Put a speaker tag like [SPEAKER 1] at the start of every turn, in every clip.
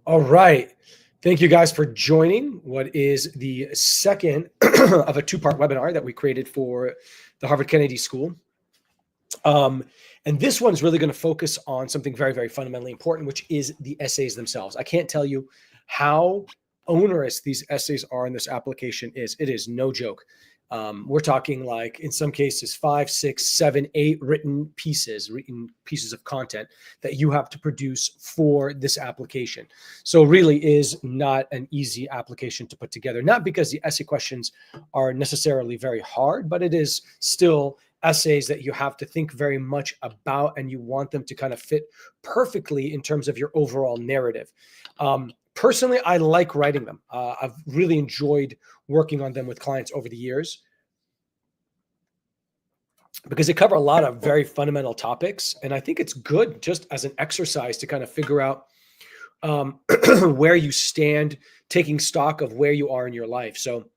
[SPEAKER 1] All right. Thank you guys for joining what is the second of a two-part webinar that we created for the Harvard Kennedy School. And this one's really going to focus on something very, very fundamentally important, which is the essays themselves. I can't tell you how onerous these essays are in this application is. It is no joke. We're talking like, in some cases, 5, 6, 7, 8 written pieces of content that you have to produce for this application. So really is not an easy application to put together, not because the essay questions are necessarily very hard, but it is still essays that you have to think very much about, and you want them to kind of fit perfectly in terms of your overall narrative. Personally, I like writing them. I've really enjoyed working on them with clients over the years because they cover a lot of very fundamental topics. And I think it's good just as an exercise to kind of figure out where you stand, taking stock of where you are in your life. So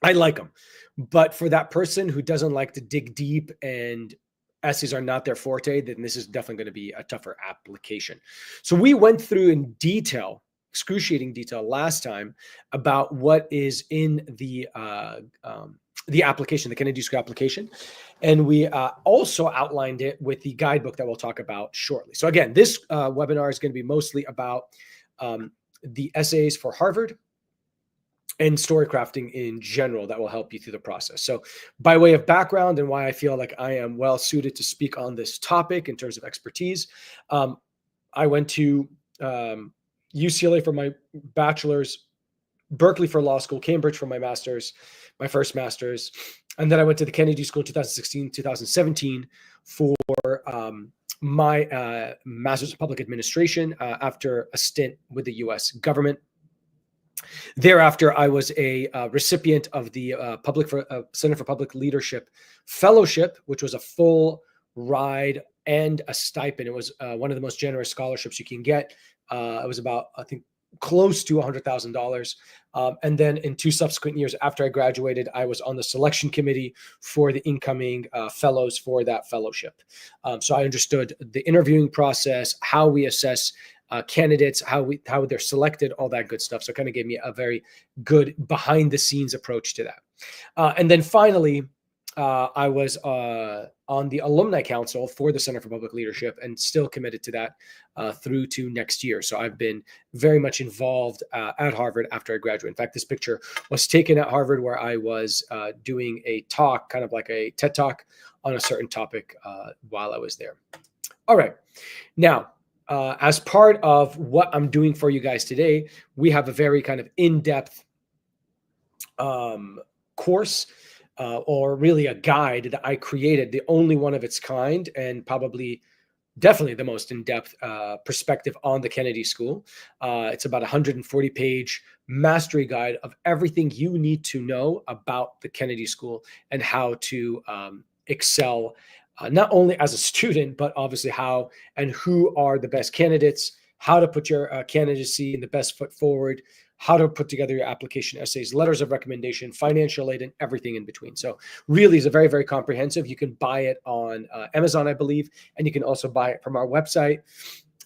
[SPEAKER 1] I like them. But for that person who doesn't like to dig deep and essays are not their forte, then this is definitely going to be a tougher application. So we went through in detail, excruciating detail last time, about what is in the application, the Kennedy School application. And we also outlined it with the guidebook that we'll talk about shortly. So again, this webinar is going to be mostly about the essays for Harvard and story crafting in general that will help you through the process. So by way of background and why I feel like I am well suited to speak on this topic in terms of expertise, I went to UCLA for my bachelor's, Berkeley for law school, Cambridge for my master's, my first master's. And then I went to the Kennedy School in 2016, 2017 for my master's of public administration after a stint with the US government. Thereafter, I was a recipient of the Center for Public Leadership Fellowship, which was a full ride and a stipend. It was one of the most generous scholarships you can get. It was about, I think, close to $100,000. And then in 2 subsequent years after I graduated, I was on the selection committee for the incoming fellows for that fellowship. So I understood the interviewing process, how we assess candidates, how they're selected, all that good stuff. So it kind of gave me a very good behind the scenes approach to that. And then finally, I was on the alumni council for the Center for Public Leadership and still committed to that through to next year. So I've been very much involved at Harvard after I graduated. In fact, this picture was taken at Harvard where I was doing a talk, kind of like a TED Talk on a certain topic while I was there. All right. Now, as part of what I'm doing for you guys today, we have a very kind of in-depth course or really a guide that I created, the only one of its kind, and definitely the most in-depth perspective on the Kennedy School. It's about 140-page mastery guide of everything you need to know about the Kennedy School and how to excel not only as a student, but obviously how and who are the best candidates, how to put your candidacy in the best foot forward, how to put together your application essays, letters of recommendation, financial aid, and everything in between. So really is a very, very comprehensive. You can buy it on Amazon, I believe, and you can also buy it from our website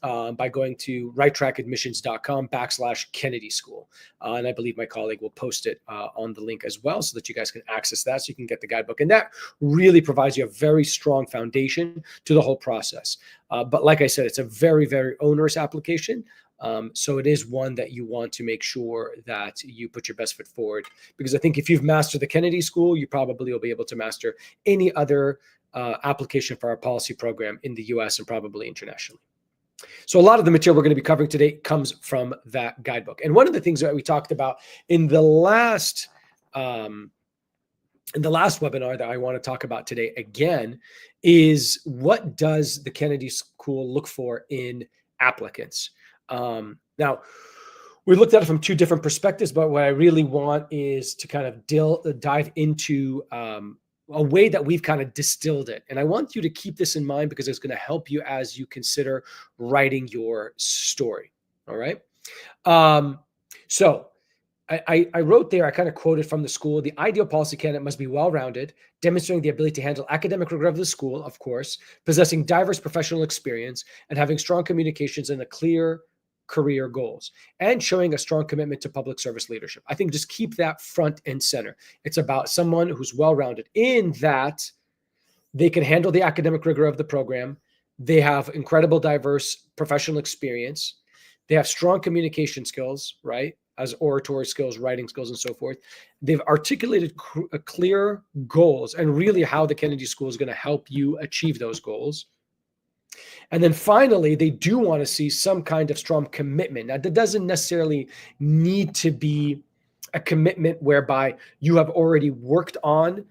[SPEAKER 1] by going to righttrackadmissions.com/Kennedy School. And I believe my colleague will post it on the link as well so that you guys can access that, so you can get the guidebook. And that really provides you a very strong foundation to the whole process. But like I said, it's a very, very onerous application. So it is one that you want to make sure that you put your best foot forward, because I think if you've mastered the Kennedy School, you probably will be able to master any other application for our policy program in the US and probably internationally. So a lot of the material we're going to be covering today comes from that guidebook. And one of the things that we talked about in the last webinar that I want to talk about today again is, what does the Kennedy School look for in applicants? Now, we looked at it from 2 different perspectives, but what I really want is to kind of dive into a way that we've kind of distilled it. And I want you to keep this in mind because it's going to help you as you consider writing your story. All right. So I wrote there, I kind of quoted from the school: the ideal policy candidate must be well-rounded, demonstrating the ability to handle academic rigor of the school, of course, possessing diverse professional experience, and having strong communications and a clear career goals, and showing a strong commitment to public service leadership. I think just keep that front and center. It's about someone who's well-rounded in that they can handle the academic rigor of the program. They have incredible diverse professional experience. They have strong communication skills, right? As oratory skills, writing skills, and so forth. They've articulated clear goals and really how the Kennedy School is going to help you achieve those goals. And then finally, they do want to see some kind of strong commitment. Now, that doesn't necessarily need to be a commitment whereby you have already worked on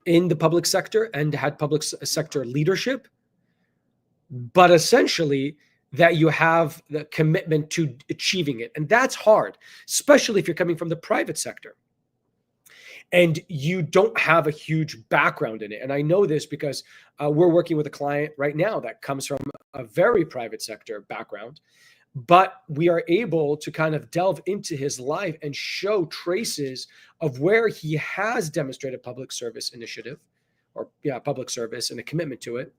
[SPEAKER 1] in the public sector and had public sector leadership, but essentially that you have the commitment to achieving it. And that's hard, especially if you're coming from the private sector and you don't have a huge background in it. And I know this because we're working with a client right now that comes from a very private sector background, but we are able to kind of delve into his life and show traces of where he has demonstrated public service initiative or public service and a commitment to it,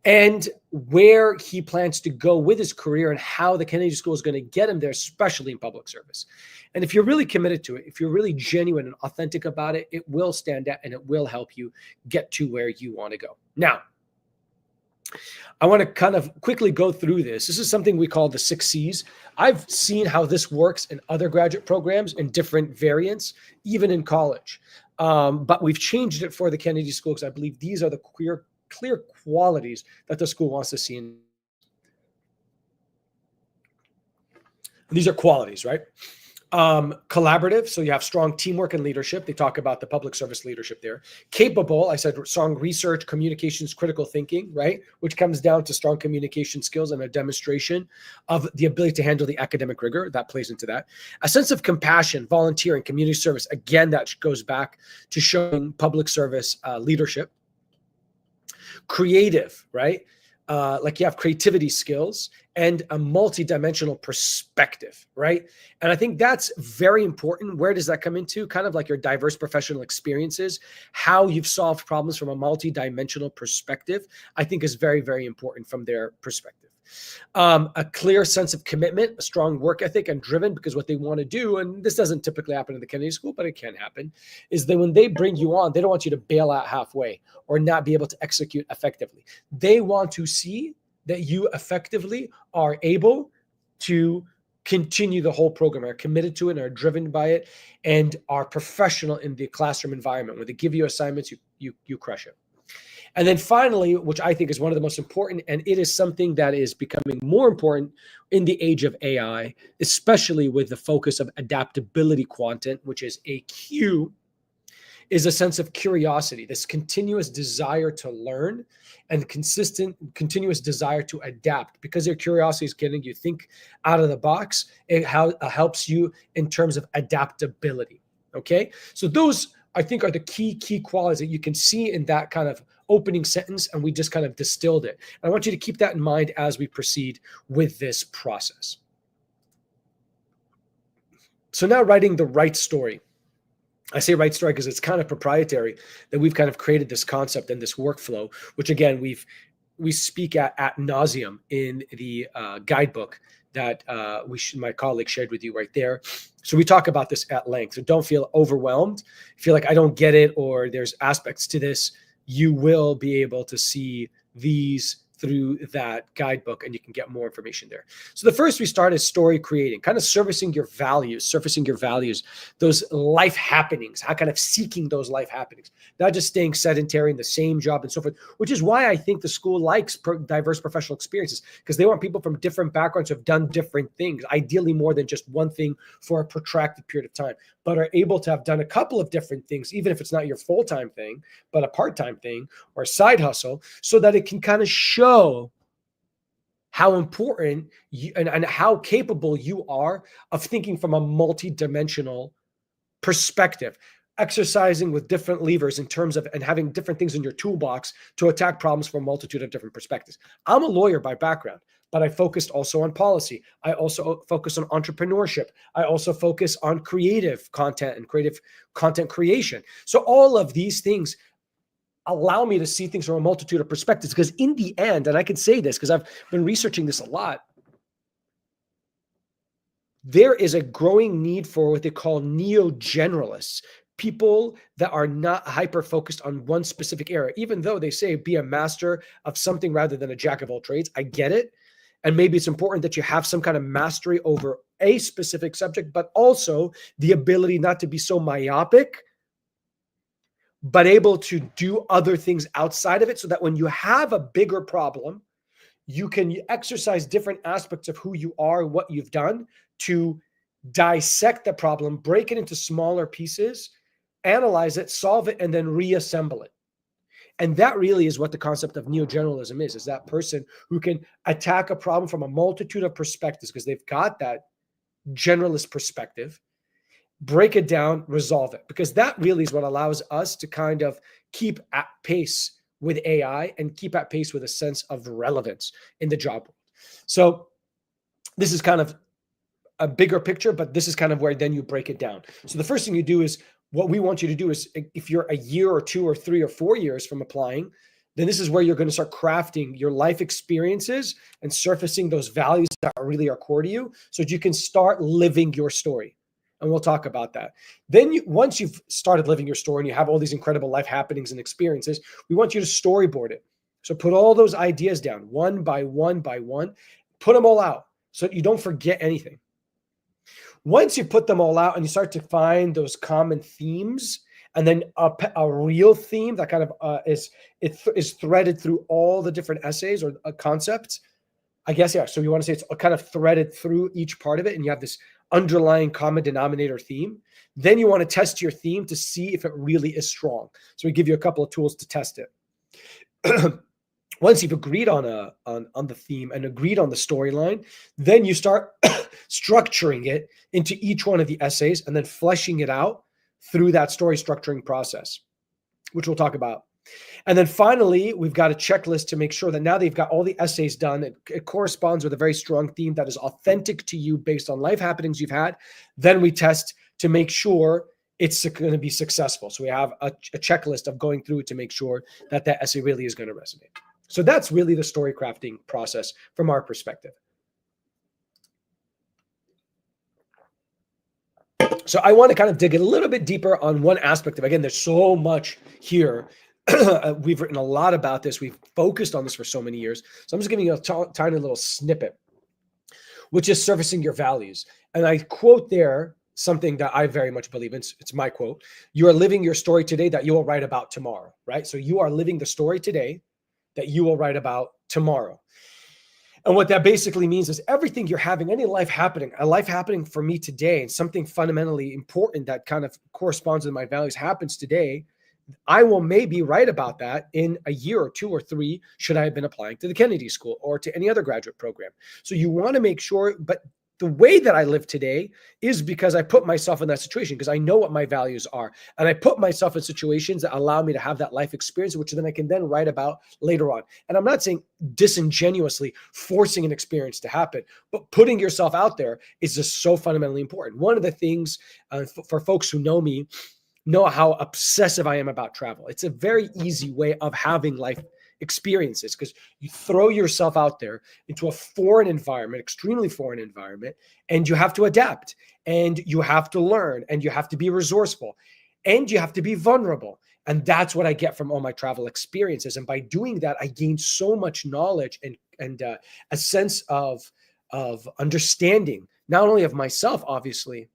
[SPEAKER 1] and where he plans to go with his career and how the Kennedy School is going to get him there, especially in public service. And if you're really committed to it, if you're really genuine and authentic about it, it will stand out and it will help you get to where you want to go. Now, I want to kind of quickly go through this. This is something we call the 6 C's. I've seen how this works in other graduate programs in different variants, even in college. But we've changed it for the Kennedy School because I believe these are the clear qualities that the school wants to see. These are qualities, right? Collaborative, so you have strong teamwork and leadership. They talk about the public service leadership there. Capable, I said strong research, communications, critical thinking, right? Which comes down to strong communication skills and a demonstration of the ability to handle the academic rigor. That plays into that. A sense of compassion, volunteering, community service. Again, that goes back to showing public service leadership. Creative, right? Like you have creativity skills and a multi-dimensional perspective, right? And I think that's very important. Where does that come into? Kind of like your diverse professional experiences, how you've solved problems from a multi-dimensional perspective, I think is very, very important from their perspective. A clear sense of commitment, a strong work ethic, and driven, because what they want to do, and this doesn't typically happen in the Kennedy School, but it can happen, is that when they bring you on, they don't want you to bail out halfway or not be able to execute effectively. They want to see that you effectively are able to continue the whole program, are committed to it, and are driven by it, and are professional in the classroom environment. When they give you assignments, you crush it. And then finally, which I think is one of the most important, and it is something that is becoming more important in the age of AI, especially with the focus of adaptability quotient, which is AQ, is a sense of curiosity, this continuous desire to learn and continuous desire to adapt. Because your curiosity is getting you think out of the box, it helps you in terms of adaptability. Okay, so those I think are the key qualities that you can see in that kind of opening sentence, and we just kind of distilled it. And I want you to keep that in mind as we proceed with this process. So now writing the right story. I say right story because it's kind of proprietary that we've kind of created this concept and this workflow, which again, we speak at nauseum in the guidebook that my colleague shared with you right there. So we talk about this at length. So don't feel overwhelmed. Feel like I don't get it or there's aspects to this. You will be able to see these through that guidebook and you can get more information there. So the first we start is story creating, kind of surfacing your values, those life happenings, how kind of seeking those life happenings, not just staying sedentary in the same job and so forth, which is why I think the school likes diverse professional experiences, because they want people from different backgrounds who have done different things, ideally more than just one thing for a protracted period of time, but are able to have done a couple of different things, even if it's not your full-time thing, but a part-time thing or a side hustle, so that it can kind of show how important you, and how capable you are of thinking from a multi-dimensional perspective, exercising with different levers in terms of and having different things in your toolbox to attack problems from a multitude of different perspectives. I'm a lawyer by background, but I focused also on policy. I also focus on entrepreneurship. I also focus on creative content and creative content creation. So all of these things allow me to see things from a multitude of perspectives, because in the end, and I can say this because I've been researching this a lot, there is a growing need for what they call neo-generalists, people that are not hyper-focused on one specific area, even though they say be a master of something rather than a jack of all trades. I get it. And maybe it's important that you have some kind of mastery over a specific subject, but also the ability not to be so myopic, but able to do other things outside of it, so that when you have a bigger problem, you can exercise different aspects of who you are and what you've done to dissect the problem, break it into smaller pieces, analyze it, solve it, and then reassemble it. And that really is what the concept of neo-generalism is that person who can attack a problem from a multitude of perspectives because they've got that generalist perspective, break it down, resolve it. Because that really is what allows us to kind of keep at pace with AI and keep at pace with a sense of relevance in the job world. So this is kind of a bigger picture, but this is kind of where then you break it down. So the first thing you do is, what we want you to do is, if you're a year or 2 or 3 or 4 years from applying, then this is where you're going to start crafting your life experiences and surfacing those values that really are core to you, so that you can start living your story. And we'll talk about that. Then once you've started living your story and you have all these incredible life happenings and experiences, we want you to storyboard it. So put all those ideas down one by one by one, put them all out so that you don't forget anything. Once you put them all out and you start to find those common themes, and then a real theme that kind of is threaded through all the different essays or concepts, I guess, yeah. So you want to say it's kind of threaded through each part of it, and you have this underlying common denominator theme. Then you want to test your theme to see if it really is strong. So we give you a couple of tools to test it. Once you've agreed on the theme and agreed on the storyline, then you start structuring it into each one of the essays and then fleshing it out through that story structuring process, which we'll talk about. And then finally, we've got a checklist to make sure that now they've got all the essays done. It corresponds with a very strong theme that is authentic to you based on life happenings you've had. Then we test to make sure it's going to be successful. So we have a checklist of going through it to make sure that that essay really is going to resonate. So that's really the story crafting process from our perspective. So I want to kind of dig a little bit deeper on one aspect of, again, there's so much here. We've written a lot about this. We've focused on this for so many years. So I'm just giving you a tiny little snippet, which is surfacing your values. And I quote there something that I very much believe in. It's my quote. You are living your story today that you will write about tomorrow, right? So you are living the story today that you will write about tomorrow. And what that basically means is everything you're having, any life happening, a life happening for me today, and something fundamentally important that kind of corresponds with my values happens today, I will maybe write about that in a year or 2 or 3, should I have been applying to the Kennedy School or to any other graduate program. So you want to make sure, but the way that I live today is because I put myself in that situation, because I know what my values are. And I put myself in situations that allow me to have that life experience, which then I can then write about later on. And I'm not saying disingenuously forcing an experience to happen, but putting yourself out there is just so fundamentally important. One of the things for folks who know me, know how obsessive I am about travel. It's a very easy way of having life experiences, because you throw yourself out there into a foreign environment, extremely foreign environment, and you have to adapt, and you have to learn, and you have to be resourceful, and you have to be vulnerable. And that's what I get from all my travel experiences. And by doing that, I gain so much knowledge and a sense of understanding, not only of myself, obviously,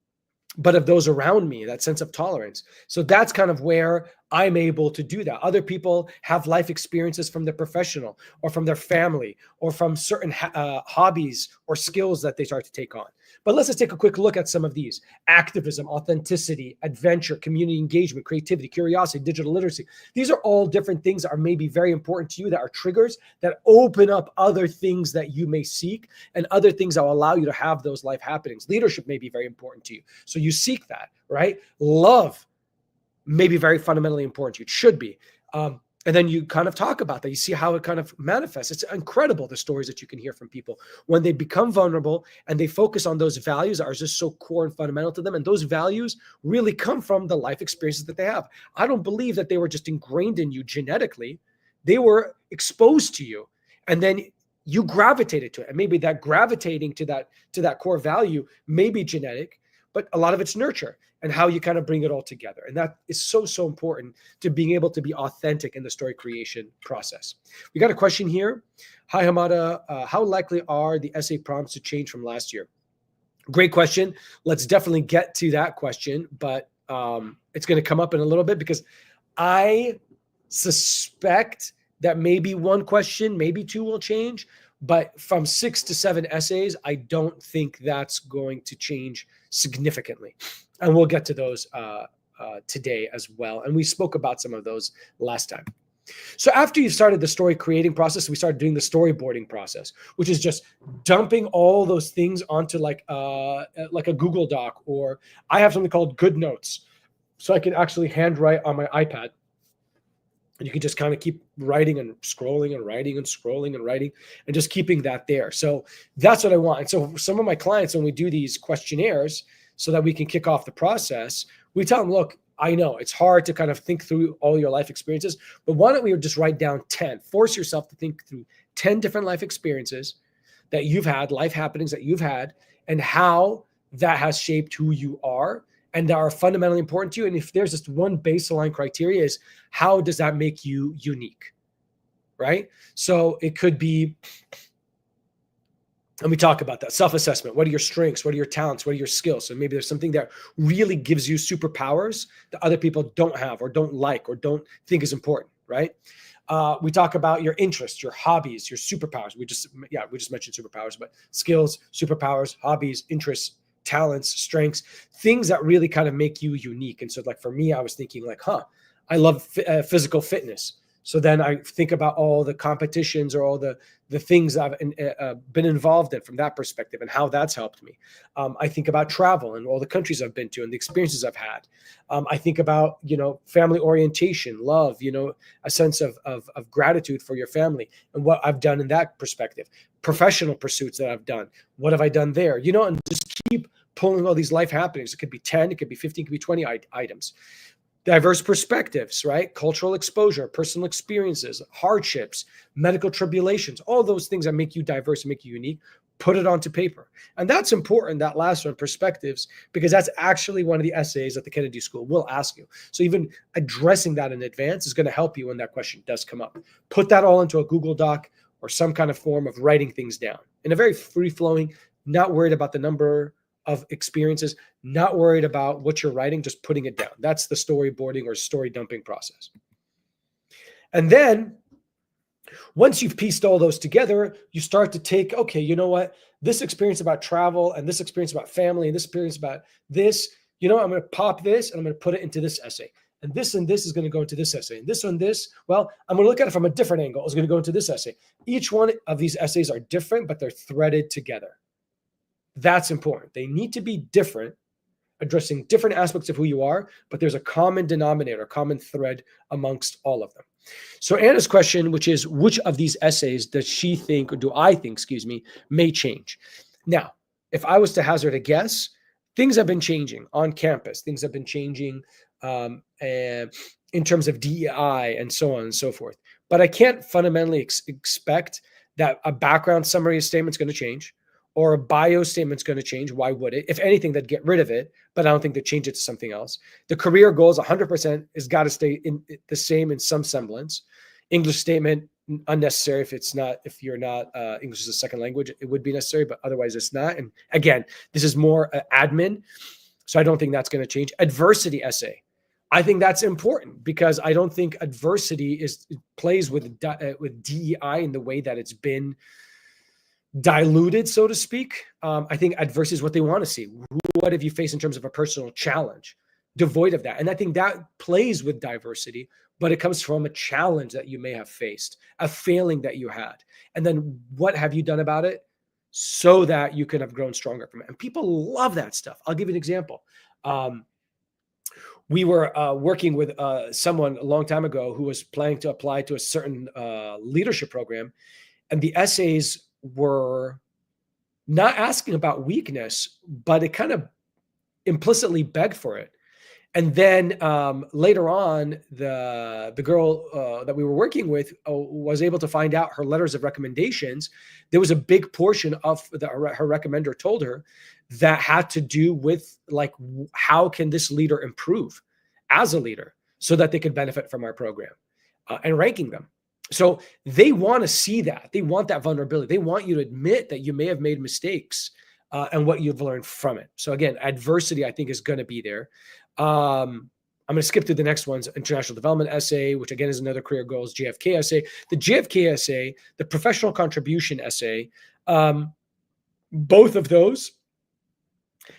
[SPEAKER 1] but of those around me, that sense of tolerance. So that's kind of where I'm able to do that. Other people have life experiences from their professional or from their family or from certain hobbies or skills that they start to take on. But let's just take a quick look at some of these: activism, authenticity, adventure, community engagement, creativity, curiosity, digital literacy. These are all different things that are maybe very important to you, that are triggers that open up other things that you may seek and other things that will allow you to have those life happenings. Leadership may be very important to you, so you seek that, right? Love may be very fundamentally important to you. It should be. And then you kind of talk about that. You see how it kind of manifests. It's incredible, the stories that you can hear from people when they become vulnerable and they focus on those values that are just so core and fundamental to them. And those values really come from the life experiences that they have. I don't believe that they were just ingrained in you genetically. They were exposed to you. And then you gravitated to it. And maybe that gravitating to that core value may be genetic, but a lot of it's nurture and how you kind of bring it all together. And that is so, so important to being able to be authentic in the story creation process. We got a question here. Hi, Hamada. How likely are the essay prompts to change from last year? Great question. Let's definitely get to that question, but it's going to come up in a little bit because I suspect that maybe one question, maybe two will change, but from 6 to 7 essays, I don't think that's going to change significantly. And we'll get to those today as well. And we spoke about some of those last time. So after you've started the story creating process, we started doing the storyboarding process, which is just dumping all those things onto like a Google Doc, or I have something called Good Notes. So I can actually handwrite on my iPad. And you can just kind of keep writing and scrolling and writing and scrolling and writing and just keeping that there. So that's what I want. And so some of my clients, when we do these questionnaires so that we can kick off the process, we tell them, look, I know it's hard to kind of think through all your life experiences, but why don't we just write down 10? Force yourself to think through 10 different life experiences that you've had, life happenings that you've had, and how that has shaped who you are and that are fundamentally important to you. And if there's just one baseline criteria, is how does that make you unique, right? So it could be, and we talk about that, self-assessment. What are your strengths? What are your talents? What are your skills? So maybe there's something that really gives you superpowers that other people don't have or don't like or don't think is important, right? We talk about your interests, your hobbies, your superpowers. We just mentioned superpowers, but skills, superpowers, hobbies, interests, talents, strengths, things that really kind of make you unique. And so like for me, I was thinking like, I love physical fitness. So then I think about all the competitions or all the things I've been involved in from that perspective and how that's helped me. I think about travel and all the countries I've been to and the experiences I've had. I think about, family orientation, love, a sense of gratitude for your family and what I've done in that perspective. Professional pursuits that I've done. What have I done there? And just keep pulling all these life happenings. It could be 10, it could be 15, it could be 20 items. Diverse perspectives, right? Cultural exposure, personal experiences, hardships, medical tribulations, all those things that make you diverse and make you unique, put it onto paper. And that's important, that last one, perspectives, because that's actually one of the essays that the Kennedy School will ask you. So even addressing that in advance is going to help you when that question does come up. Put that all into a Google Doc or some kind of form of writing things down in a very free-flowing, not worried about the number of experiences, not worried about what you're writing, just putting it down. That's the storyboarding or story dumping process. And then once you've pieced all those together, you start to take, okay, you know what? This experience about travel and this experience about family and this experience about this, I'm going to pop this and I'm going to put it into this essay. And this is going to go into this essay. And this, well, I'm going to look at it from a different angle. It's going to go into this essay. Each one of these essays are different, but they're threaded together. That's important. They need to be different, addressing different aspects of who you are, but there's a common denominator, common thread amongst all of them. So Anna's question, which is, which of these essays does she think, or do I think, may change? Now, if I was to hazard a guess, things have been changing on campus. Things have been changing in terms of DEI and so on and so forth. But I can't fundamentally expect that a background summary statement is going to change, or a bio statement's going to change. Why would it? If anything, they'd get rid of it, but I don't think they'd change it to something else. The career goals, 100%, has got to stay the same in some semblance. English statement, unnecessary if you're not English as a second language, it would be necessary, but otherwise it's not. And again, this is more admin, so I don't think that's going to change. Adversity essay, I think that's important because I don't think adversity plays with DEI in the way that it's been diluted, so to speak. I think adversity is what they want to see. What have you faced in terms of a personal challenge? Devoid of that. And I think that plays with diversity, but it comes from a challenge that you may have faced, a failing that you had. And then what have you done about it so that you can have grown stronger from it? And people love that stuff. I'll give you an example. We were working with someone a long time ago who was planning to apply to a certain leadership program. And the essays were not asking about weakness, but it kind of implicitly begged for it. And then later on, the girl that we were working with was able to find out her letters of recommendations. There was a big portion of her recommender told her that had to do with like, how can this leader improve as a leader so that they could benefit from our program, and ranking them. So they want to see that. They want that vulnerability. They want you to admit that you may have made mistakes and what you've learned from it. So again, adversity, I think, is going to be there. I'm going to skip through the next ones. International development essay, which again is another career goals, JFK essay, the JFK essay, the professional contribution essay. Both of those,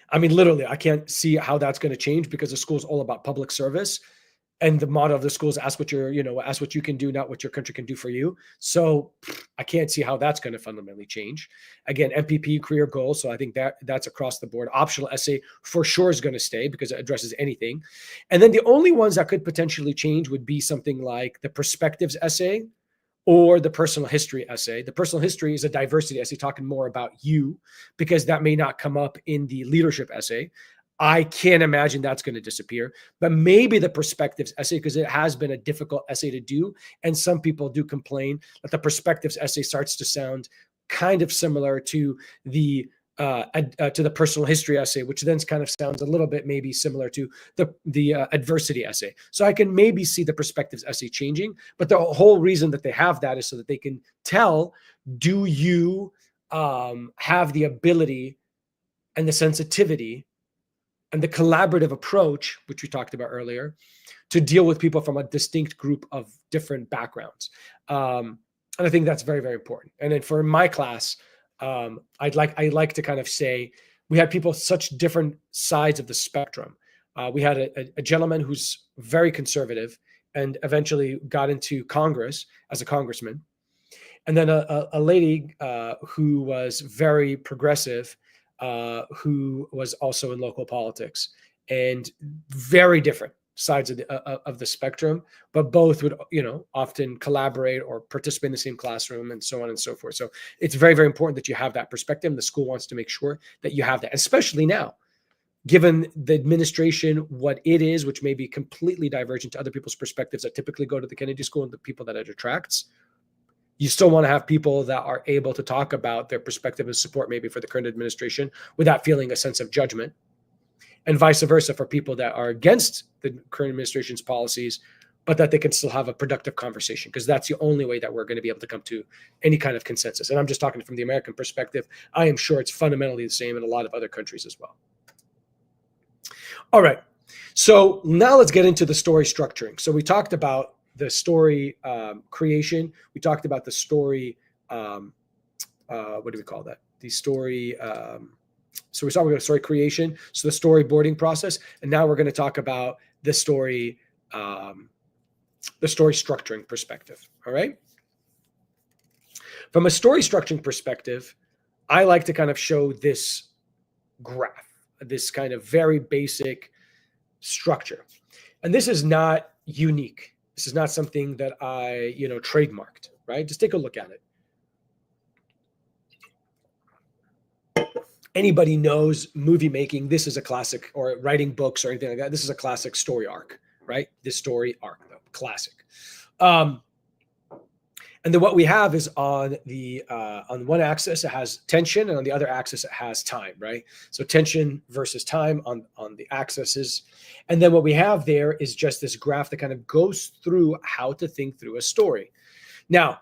[SPEAKER 1] I mean, literally, I can't see how that's going to change because the school is all about public service. And the motto of the school is ask what ask what you can do, not what your country can do for you. So I can't see how that's going to fundamentally change. Again, MPP career goals. So I think that's across the board. Optional essay for sure is going to stay because it addresses anything. And then the only ones that could potentially change would be something like the perspectives essay or the personal history essay. The personal history is a diversity essay talking more about you because that may not come up in the leadership essay. I can't imagine that's going to disappear, but maybe the perspectives essay, because it has been a difficult essay to do. And some people do complain that the perspectives essay starts to sound kind of similar to the personal history essay, which then kind of sounds a little bit maybe similar to the adversity essay. So I can maybe see the perspectives essay changing, but the whole reason that they have that is so that they can tell, do you have the ability and the sensitivity and the collaborative approach, which we talked about earlier, to deal with people from a distinct group of different backgrounds. And I think that's very, very important. And then for my class, I like to kind of say, we had people such different sides of the spectrum. We had a gentleman who's very conservative and eventually got into Congress as a congressman. And then a lady who was very progressive, who was also in local politics, and very different sides of the spectrum, but both would, often collaborate or participate in the same classroom and so on and so forth. So it's very, very important that you have that perspective. And the school wants to make sure that you have that, especially now, given the administration, what it is, which may be completely divergent to other people's perspectives that typically go to the Kennedy School and the people that it attracts. You still want to have people that are able to talk about their perspective and support maybe for the current administration without feeling a sense of judgment, and vice versa for people that are against the current administration's policies, but that they can still have a productive conversation, because that's the only way that we're going to be able to come to any kind of consensus. And I'm just talking from the American perspective. I am sure it's fundamentally the same in a lot of other countries as well. All right. So now let's get into the story structuring. So we talked about the story creation. We talked about the story, what do we call that? The story, so we talked about story creation, so the storyboarding process, and now we're going to talk about the story structuring perspective, all right? From a story structuring perspective, I like to kind of show this graph, this kind of very basic structure. And this is not unique. This is not something that I, trademarked, right? Just take a look at it. Anybody knows movie making, this is a classic, or writing books or anything like that. This is a classic story arc, right? This story arc, though, classic. And then what we have is on one axis, it has tension, and on the other axis, it has time, right? So tension versus time on the axes. And then what we have there is just this graph that kind of goes through how to think through a story. Now,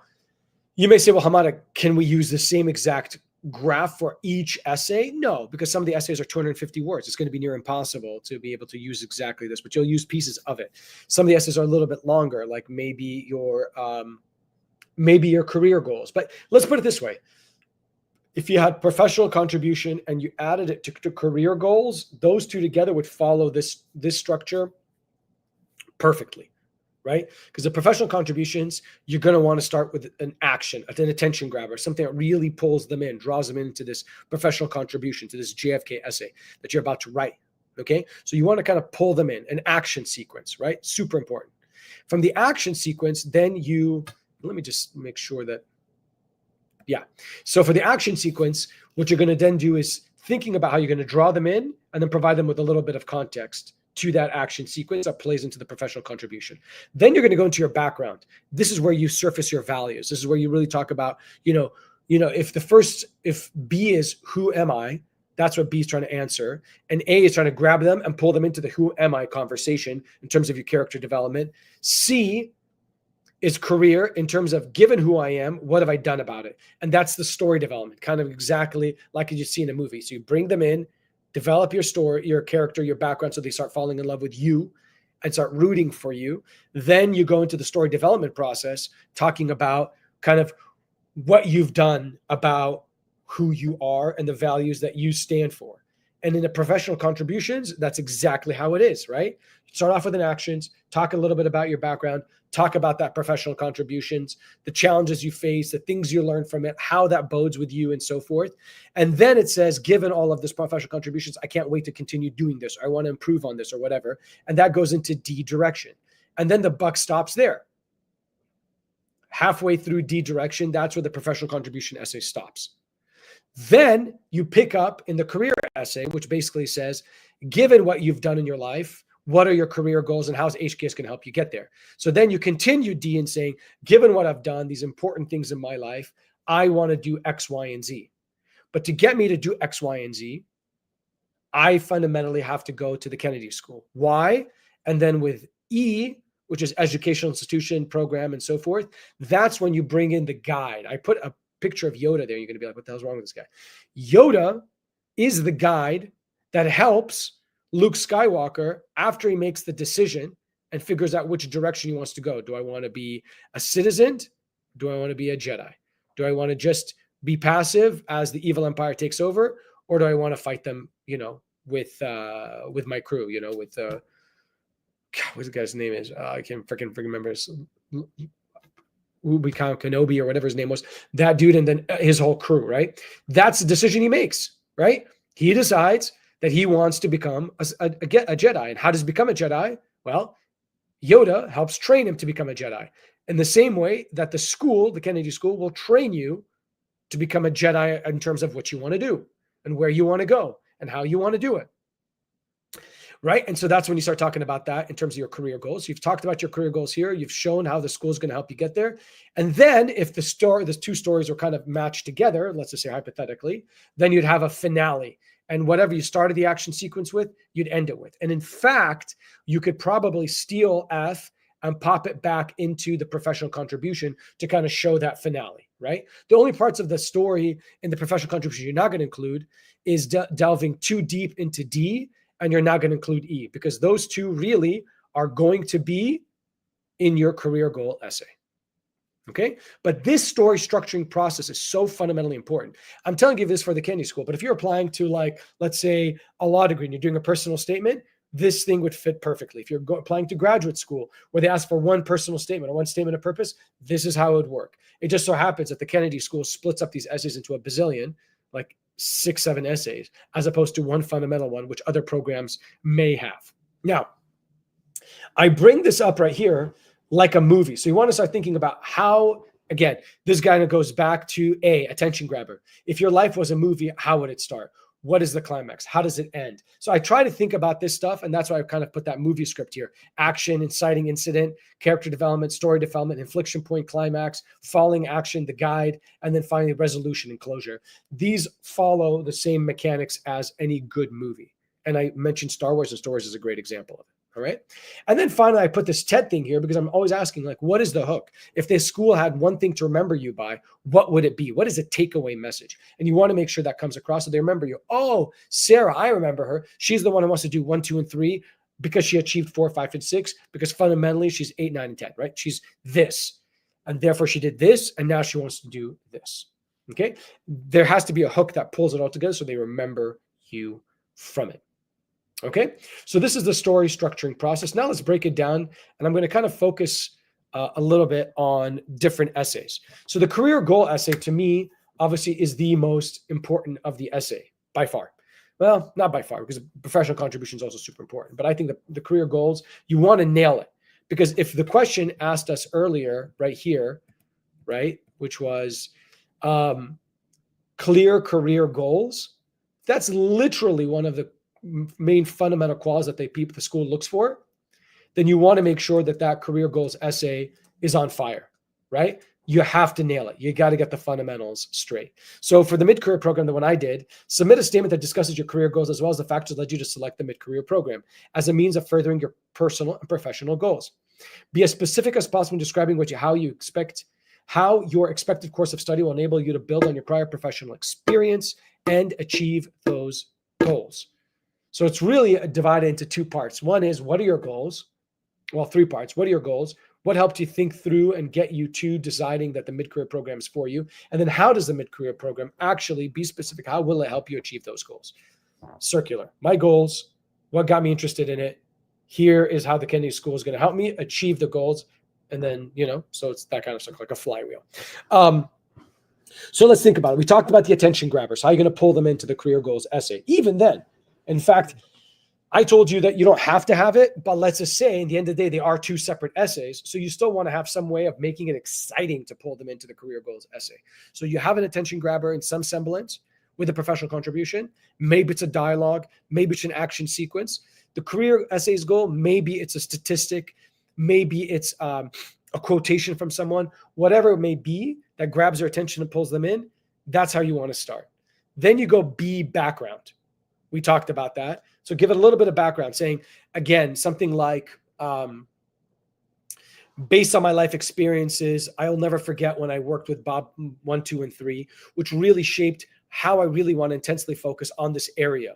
[SPEAKER 1] you may say, well, Hamada, can we use the same exact graph for each essay? No, because some of the essays are 250 words. It's going to be near impossible to be able to use exactly this, but you'll use pieces of it. Some of the essays are a little bit longer, like maybe your career goals. But let's put it this way. If you had professional contribution and you added it to career goals, those two together would follow this structure perfectly, right? Because the professional contributions, you're going to want to start with an action, an attention grabber, something that really pulls them in, draws them into this professional contribution, to this JFK essay that you're about to write, okay? So you want to kind of pull them in, an action sequence, right? Super important. From the action sequence, then let me just make sure that, yeah. So for the action sequence, what you're going to then do is thinking about how you're going to draw them in and then provide them with a little bit of context to that action sequence that plays into the professional contribution. Then you're going to go into your background. This is where you surface your values. This is where you really talk about, if B is who am I, that's what B is trying to answer. And A is trying to grab them and pull them into the who am I conversation in terms of your character development. C is career in terms of given who I am, what have I done about it? And that's the story development, kind of exactly like you see in a movie. So you bring them in, develop your story, your character, your background, so they start falling in love with you and start rooting for you. Then you go into the story development process, talking about kind of what you've done about who you are and the values that you stand for. And in the professional contributions, that's exactly how it is, right? Start off with an actions, talk a little bit about your background, talk about that professional contributions, the challenges you face, the things you learn from it, how that bodes with you and so forth. And then it says, given all of this professional contributions, I can't wait to continue doing this. I want to improve on this or whatever. And that goes into D direction. And then the buck stops there. Halfway through D direction, that's where the professional contribution essay stops. Then you pick up in the career essay, which basically says, given what you've done in your life, what are your career goals and how's HKS going to help you get there? So then you continue D in saying, given what I've done, these important things in my life, I want to do X, Y, and Z. But to get me to do X, Y, and Z, I fundamentally have to go to the Kennedy School. Why? And then with E, which is educational institution, program, and so forth, that's when you bring in the guide. I put a picture of Yoda there. You're going to be like, what the hell's wrong with this guy? Yoda is the guide that helps Luke Skywalker after he makes the decision and figures out which direction he wants to go. Do I want to be a citizen? Do I want to be a Jedi? Do I want to just be passive as the evil empire takes over? Or do I want to fight them, with my crew, with what's the guy's name is? I can't freaking remember his Obi-Wan Kenobi or whatever his name was, that dude, and then his whole crew, right? That's the decision he makes, right? He decides that he wants to become a Jedi. And how does he become a Jedi? Well, Yoda helps train him to become a Jedi. In the same way that the school, the Kennedy School, will train you to become a Jedi in terms of what you want to do and where you want to go and how you want to do it. Right. And so that's when you start talking about that in terms of your career goals. You've talked about your career goals here. You've shown how the school is going to help you get there. And then if the two stories are kind of matched together, let's just say hypothetically, then you'd have a finale. And whatever you started the action sequence with, you'd end it with. And in fact, you could probably steal F and pop it back into the professional contribution to kind of show that finale, right? The only parts of the story in the professional contribution you're not going to include is delving too deep into D, and you're not going to include E, because those two really are going to be in your career goal essay. Okay. But this story structuring process is so fundamentally important. I'm telling you this for the Kennedy School, but if you're applying to, like, let's say a law degree and you're doing a personal statement, this thing would fit perfectly. If you're applying to graduate school where they ask for one personal statement or one statement of purpose, this is how it would work. It just so happens that the Kennedy School splits up these essays into a bazillion, like 6-7 essays, as opposed to one fundamental one, which other programs may have. Now, I bring this up right here like a movie. So you want to start thinking about how, again, this guy goes back to attention grabber. If your life was a movie, how would it start? What is the climax? How does it end? So I try to think about this stuff, and that's why I kind of put that movie script here. Action, inciting incident, character development, story development, inflection point, climax, falling action, the guide, and then finally resolution and closure. These follow the same mechanics as any good movie. And I mentioned Star Wars, and Star Wars is a great example of it. All right. And then finally, I put this TED thing here because I'm always asking, like, what is the hook? If this school had one thing to remember you by, what would it be? What is a takeaway message? And you want to make sure that comes across so they remember you. Oh, Sarah, I remember her. She's the one who wants to do 1, 2, and 3 because she achieved 4, 5, and 6, because fundamentally she's 8, 9, and 10, right? She's this. And therefore she did this. And now she wants to do this. Okay. There has to be a hook that pulls it all together so they remember you from it. Okay, so this is the story structuring process. Now let's break it down, and I'm going to kind of focus a little bit on different essays. So the career goal essay, to me, obviously is the most important of the essay by far. Well, not by far, because professional contribution is also super important. But I think the career goals, you want to nail it, because if the question asked us earlier, right here, right, which was clear career goals, that's literally one of the main fundamental qualities that the school looks for, then you want to make sure that that career goals essay is on fire, right? You have to nail it. You got to get the fundamentals straight. So for the mid-career program, the one I did, submit a statement that discusses your career goals as well as the factors that led you to select the mid-career program as a means of furthering your personal and professional goals. Be as specific as possible in describing how your expected course of study will enable you to build on your prior professional experience and achieve those goals. So it's really divided into two parts. One is, what are your goals? Well, three parts. What are your goals? What helped you think through and get you to deciding that the mid-career program is for you? And then how does the mid-career program actually be specific? How will it help you achieve those goals? Circular. My goals, what got me interested in it? Here is how the Kennedy School is going to help me achieve the goals. And then, so it's that kind of stuff, like a flywheel. So let's think about it. We talked about the attention grabbers. How are you going to pull them into the career goals essay? Even then, in fact, I told you that you don't have to have it, but let's just say, in the end of the day, they are two separate essays. So you still want to have some way of making it exciting to pull them into the career goals essay. So you have an attention grabber in some semblance with a professional contribution. Maybe it's a dialogue. Maybe it's an action sequence. The career essays goal, maybe it's a statistic. Maybe it's a quotation from someone. Whatever it may be that grabs their attention and pulls them in, that's how you want to start. Then you go B, background. We talked about that. So give it a little bit of background, saying, again, something like, based on my life experiences, I'll never forget when I worked with Bob 1, 2, and 3, which really shaped how I really want to intensely focus on this area,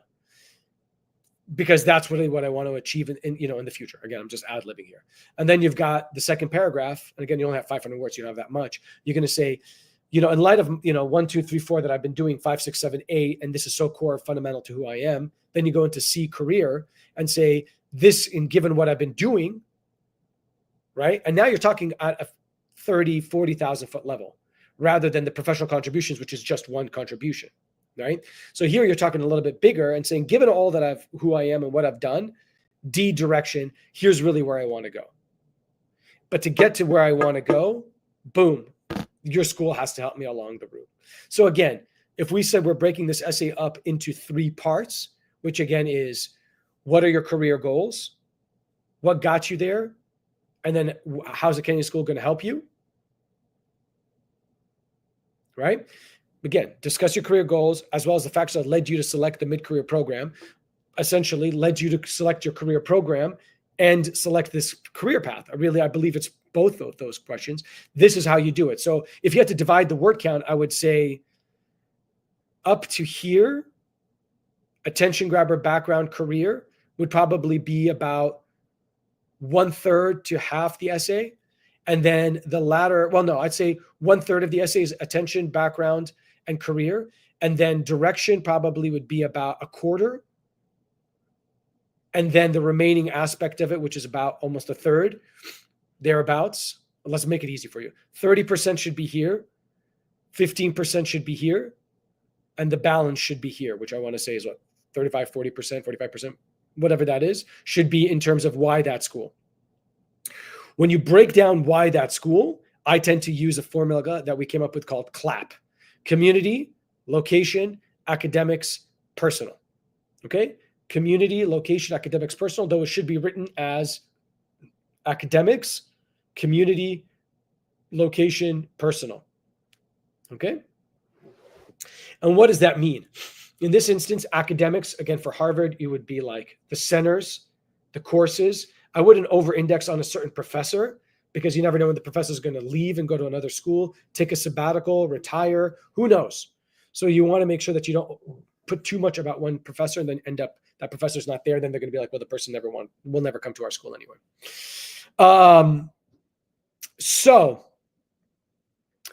[SPEAKER 1] because that's really what I want to achieve in the future. Again, I'm just ad-libbing here. And then you've got the second paragraph. And again, you only have 500 words. You don't have that much. You're going to say, in light of, 1, 2, 3, 4 that I've been doing, 5, 6, 7, 8, and this is so core fundamental to who I am. Then you go into C, career, and say this, in given what I've been doing, right? And now you're talking at a 30, 40,000 foot level rather than the professional contributions, which is just one contribution, right? So here you're talking a little bit bigger and saying, given all that who I am and what I've done, D, direction, here's really where I want to go. But to get to where I want to go, boom, your school has to help me along the route. So again, if we said we're breaking this essay up into 3 parts, which again is, what are your career goals? What got you there? And then how's the Kennedy School going to help you? Right? Again, discuss your career goals as well as the factors that led you to select the mid-career program, essentially led you to select your career program and select this career path. I believe it's both of those questions. This is how you do it. So if you had to divide the word count, I would say up to here, attention grabber, background, career would probably be about 1/3 to half the essay. And then the latter, I'd say 1/3 of the essay is attention, background, and career. And then direction probably would be about 1/4. And then the remaining aspect of it, which is about almost 1/3, thereabouts. Let's make it easy for you. 30% should be here. 15% should be here. And the balance should be here, which I want to say is what? 35, 40%, 45%, whatever that is, should be in terms of why that school. When you break down why that school, I tend to use a formula that we came up with called CLAP. Community, location, academics, personal. Okay? Community, location, academics, personal, though it should be written as academics, community, location, personal. Okay? And what does that mean? In this instance, academics, again, for Harvard, it would be like the centers, the courses. I wouldn't over-index on a certain professor because you never know when the professor is going to leave and go to another school, take a sabbatical, retire, who knows? So you want to make sure that you don't put too much about one professor and then end up that professor's not there. Then they're going to be like, well, the person will never come to our school anyway. So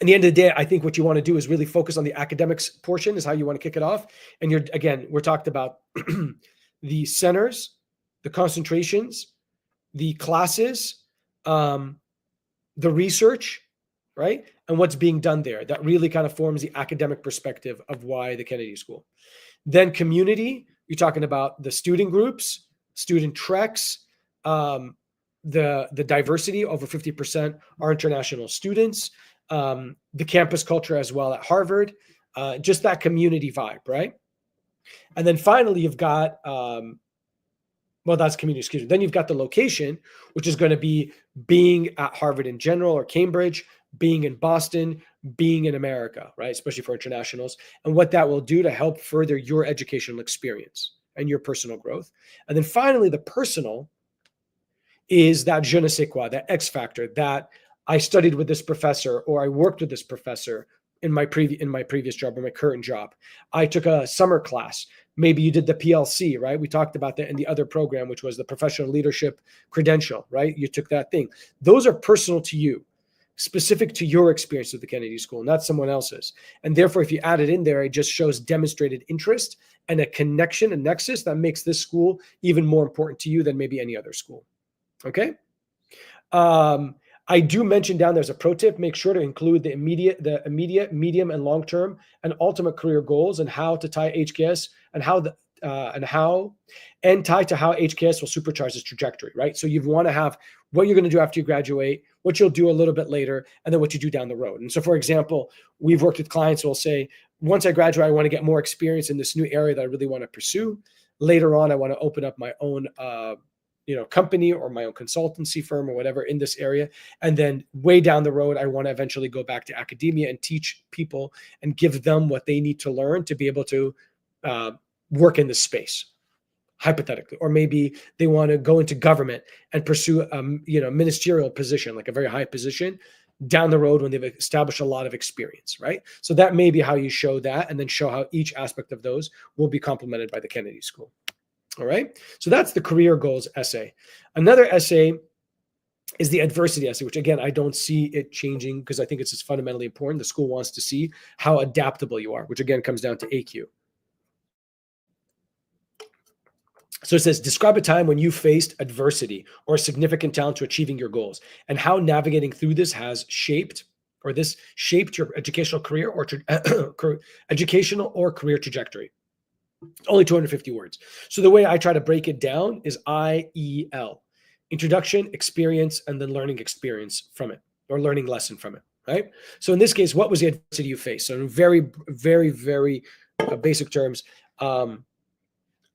[SPEAKER 1] in the end of the day, I think what you want to do is really focus on the academics portion is how you want to kick it off. And we're talking about the centers, the concentrations, the classes, the research, right? And what's being done there. That really kind of forms the academic perspective of why the Kennedy School. Then community, you're talking about the student groups, student treks, the diversity, over 50% are international students, the campus culture as well at Harvard, just that community vibe, right? And then finally, you've got, well, that's community, excuse me. Then you've got the location, which is going to be being at Harvard in general or Cambridge, being in Boston, being in America, right? Especially for internationals, and what that will do to help further your educational experience and your personal growth. And then finally, the personal is that je ne sais quoi, that X factor, that I studied with this professor or I worked with this professor in my previous job or my current job. I took a summer class. Maybe you did the PLC, right? We talked about that in the other program, which was the professional leadership credential, right? You took that thing. Those are personal to you, specific to your experience with the Kennedy School, not someone else's. And therefore, if you add it in there, it just shows demonstrated interest and a connection, a nexus that makes this school even more important to you than maybe any other school. Okay. I do mention down there's a pro tip. Make sure to include the immediate, medium, and long-term and ultimate career goals and how to tie HKS and tie to how HKS will supercharge its trajectory, right? So you want to have what you're going to do after you graduate, what you'll do a little bit later, and then what you do down the road. And so, for example, we've worked with clients who will say, once I graduate, I want to get more experience in this new area that I really want to pursue. Later on, I want to open up my own company or my own consultancy firm or whatever in this area. And then way down the road, I want to eventually go back to academia and teach people and give them what they need to learn to be able to work in this space, hypothetically. Or maybe they want to go into government and pursue a ministerial position, like a very high position down the road when they've established a lot of experience, right? So that may be how you show that, and then show how each aspect of those will be complemented by the Kennedy School. All right. So that's the career goals essay. Another essay is the adversity essay, which again, I don't see it changing because I think it's just fundamentally important. The school wants to see how adaptable you are, which again comes down to AQ. So it says, describe a time when you faced adversity or a significant challenge to achieving your goals and how navigating through this has shaped your educational career or educational or career trajectory. Only 250 words. So the way I try to break it down is IEL, introduction, experience, and then learning experience from it, or learning lesson from it, right? So in this case, what was the adversity you faced? So in very, very, very basic terms,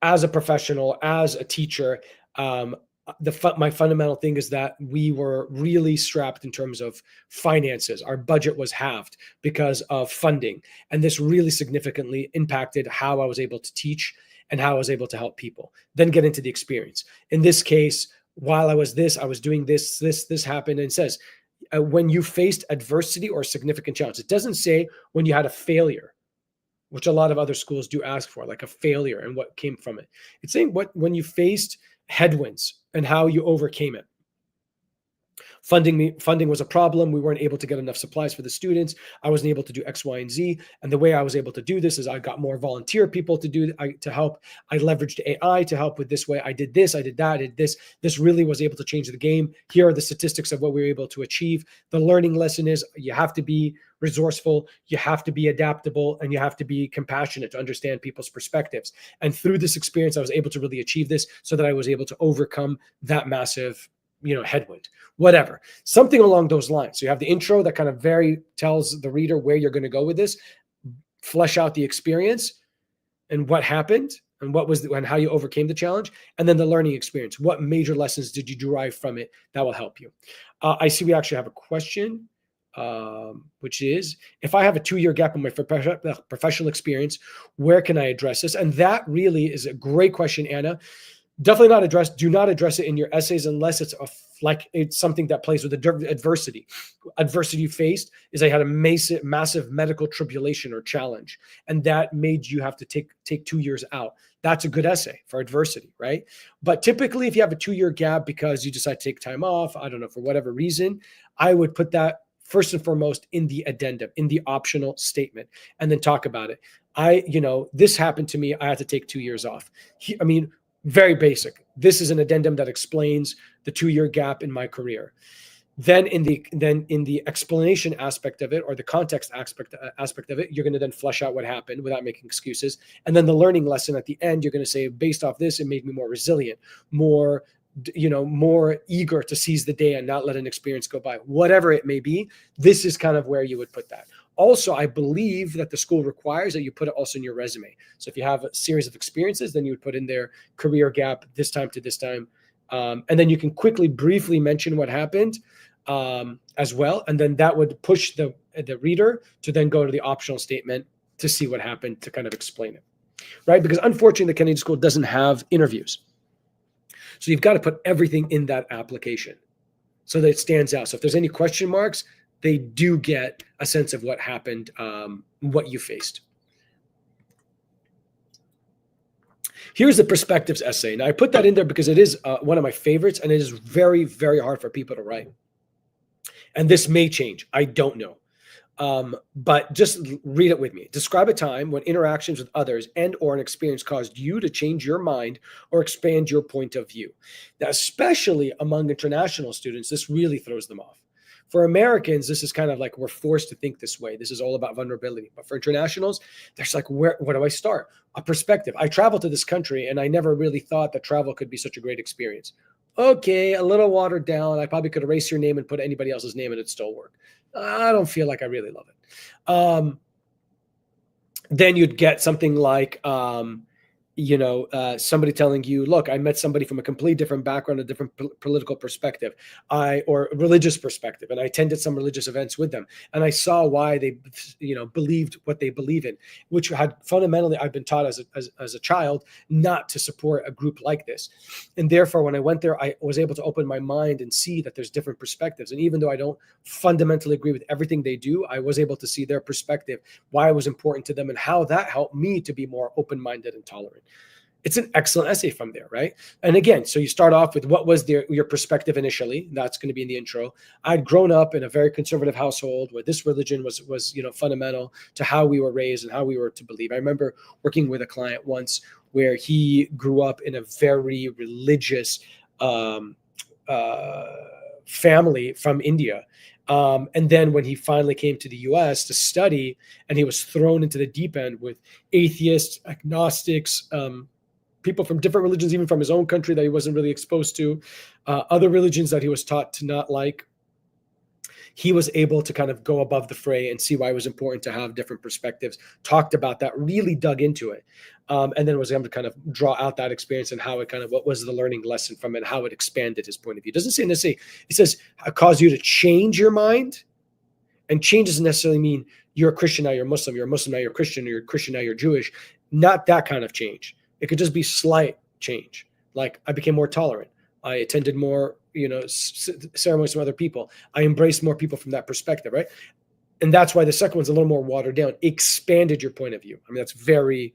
[SPEAKER 1] as a professional, as a teacher, my fundamental thing is that we were really strapped in terms of finances. Our budget was halved because of funding. And this really significantly impacted how I was able to teach and how I was able to help people. Then get into the experience. In this case, while I was doing this happened. And it says, when you faced adversity or significant challenge, it doesn't say when you had a failure, which a lot of other schools do ask for, like a failure and what came from it. It's saying when you faced headwinds and how you overcame it. Funding was a problem. We weren't able to get enough supplies for the students. I wasn't able to do X, Y, and Z. And the way I was able to do this is I got more volunteer people to help. I leveraged AI to help with this way. I did this, I did that, I did this. This really was able to change the game. Here are the statistics of what we were able to achieve. The learning lesson is you have to be resourceful, you have to be adaptable, and you have to be compassionate to understand people's perspectives. And through this experience, I was able to really achieve this so that I was able to overcome that massive headwind, whatever, something along those lines. So you have the intro that kind of tells the reader where you're going to go with this, flesh out the experience and what happened and how you overcame the challenge. And then the learning experience. What major lessons did you derive from it that will help you? I see we actually have a question, which is, if I have a 2-year gap in my professional experience, where can I address this? And that really is a great question, Anna. Definitely not addressed. Do not address it in your essays unless it's it's something that plays with adversity. Adversity you faced is I had a massive medical tribulation or challenge, and that made you have to take 2 years out. That's a good essay for adversity, right? But typically, if you have a 2-year gap because you decide to take time off, I don't know, for whatever reason, I would put that first and foremost in the addendum, in the optional statement, and then talk about it. This happened to me. I had to take 2 years off. Very basic. This is an addendum that explains the 2-year gap in my career. Then in the explanation aspect of it, or the context aspect of it, you're going to then flesh out what happened without making excuses. And then the learning lesson at the end, you're going to say, based off this, it made me more resilient, more eager to seize the day and not let an experience go by. Whatever it may be, this is kind of where you would put that. Also, I believe that the school requires that you put it also in your resume. So if you have a series of experiences, then you would put in there career gap this time to this time. And then you can quickly, briefly mention what happened as well. And then that would push the reader to then go to the optional statement to see what happened, to kind of explain it, right? Because unfortunately, the Canadian school doesn't have interviews. So you've got to put everything in that application so that it stands out. So if there's any question marks, they do get a sense of what happened, what you faced. Here's the perspectives essay. Now, I put that in there because it is one of my favorites, and it is very, very hard for people to write. And this may change. I don't know. But just read it with me. Describe a time when interactions with others and or an experience caused you to change your mind or expand your point of view. Now, especially among international students, this really throws them off. For Americans, this is kind of like we're forced to think this way. This is all about vulnerability. But for internationals, there's like, where do I start? A perspective. I traveled to this country and I never really thought that travel could be such a great experience. Okay, a little watered down. I probably could erase your name and put anybody else's name and it'd still work. I don't feel like I really love it. Then you'd get something like, somebody telling you, look, I met somebody from a completely different background, a different political perspective, or religious perspective, and I attended some religious events with them, and I saw why they, believed what they believe in, which had fundamentally, I've been taught as a child not to support a group like this, and therefore, when I went there, I was able to open my mind and see that there's different perspectives, and even though I don't fundamentally agree with everything they do, I was able to see their perspective, why it was important to them, and how that helped me to be more open-minded and tolerant. It's an excellent essay from there, right? And again, so you start off with what was your perspective initially. That's going to be in the intro. I'd grown up in a very conservative household where this religion was fundamental to how we were raised and how we were to believe. I remember working with a client once where he grew up in a very religious family from India. And then when he finally came to the US to study, and he was thrown into the deep end with atheists, agnostics, people from different religions, even from his own country that he wasn't really exposed to, other religions that he was taught to not like, he was able to kind of go above the fray and see why it was important to have different perspectives, talked about that, really dug into it, and then was able to kind of draw out that experience and how it kind of, what was the learning lesson from it, and how it expanded his point of view. It doesn't say necessarily, it says cause you to change your mind, and change doesn't necessarily mean you're a Christian, now you're Muslim, you're a Muslim, now you're Christian, or you're a Christian, now you're Jewish. Not that kind of change. It could just be slight change. Like I became more tolerant. I attended more, ceremonies from other people. I embraced more people from that perspective, right? And that's why the second one's a little more watered down. Expanded your point of view. I mean, that's very